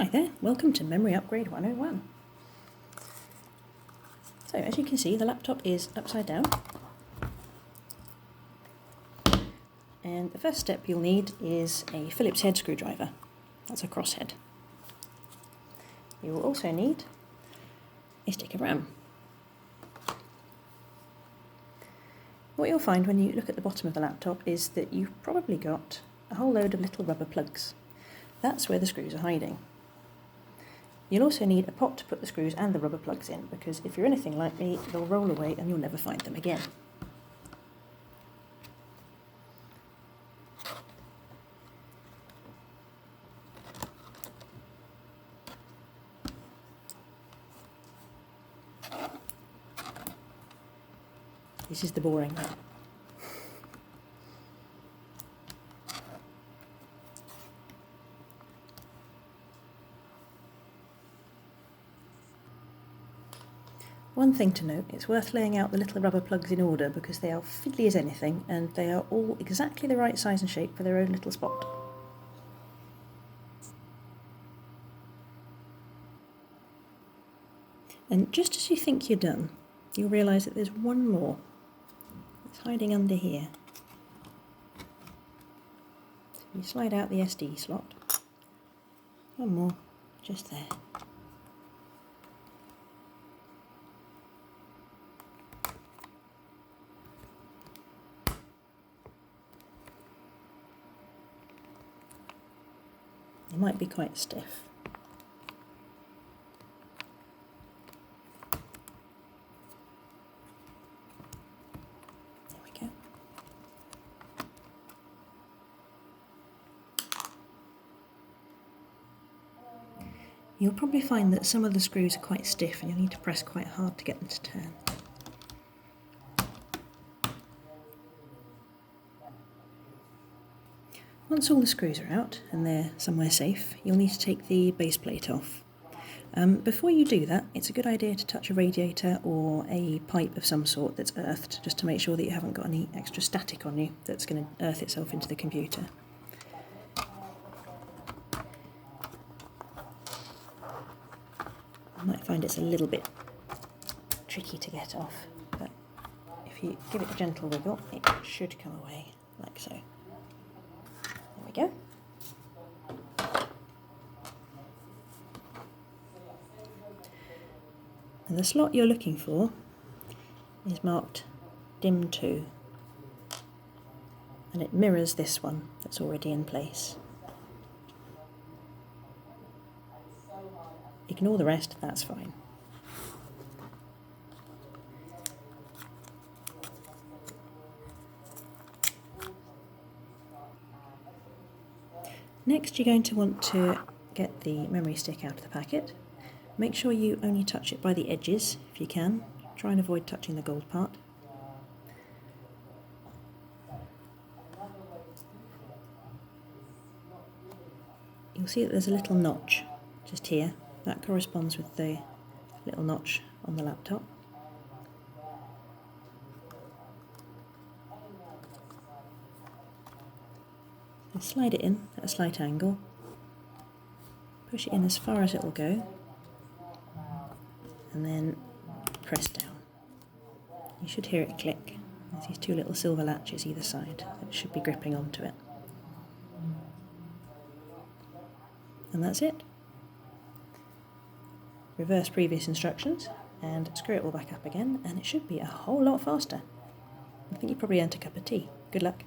Hi there, welcome to Memory Upgrade 101. So as you can see, the laptop is upside down. And the first step you'll need is a Phillips head screwdriver. That's a crosshead. You will also need a stick of RAM. What you'll find when you look at the bottom of the laptop is that you've probably got a whole load of little rubber plugs. That's where the screws are hiding. You'll also need a pot to put the screws and the rubber plugs in, because if you're anything like me, they'll roll away and you'll never find them again. This is the boring bit. One thing to note, it's worth laying out the little rubber plugs in order because they are fiddly as anything and they are all exactly the right size and shape for their own little spot. And just as you think you're done, you'll realise that there's one more. It's hiding under here. So you slide out the SD slot. One more, just there. It might be quite stiff. There we go. You'll probably find that some of the screws are quite stiff and you'll need to press quite hard to get them to turn. Once all the screws are out and they're somewhere safe, you'll need to take the base plate off. Before you do that, it's a good idea to touch a radiator or a pipe of some sort that's earthed, just to make sure that you haven't got any extra static on you that's going to earth itself into the computer. You might find it's a little bit tricky to get off, but if you give it a gentle wiggle, it should come away like so. There we go. And the slot you're looking for is marked DIMM 2, and it mirrors this one that's already in place. Ignore the rest, that's fine. Next, you're going to want to get the memory stick out of the packet. Make sure you only touch it by the edges if you can. Try and avoid touching the gold part. You'll see that there's a little notch just here. That corresponds with the little notch on the laptop. And slide it in at a slight angle. Push it in as far as it will go. And then press down. You should hear it click. There's these two little silver latches either side that should be gripping onto it. And that's it. Reverse previous instructions and screw it all back up again, and it should be a whole lot faster. I think you probably earned a cup of tea. Good luck.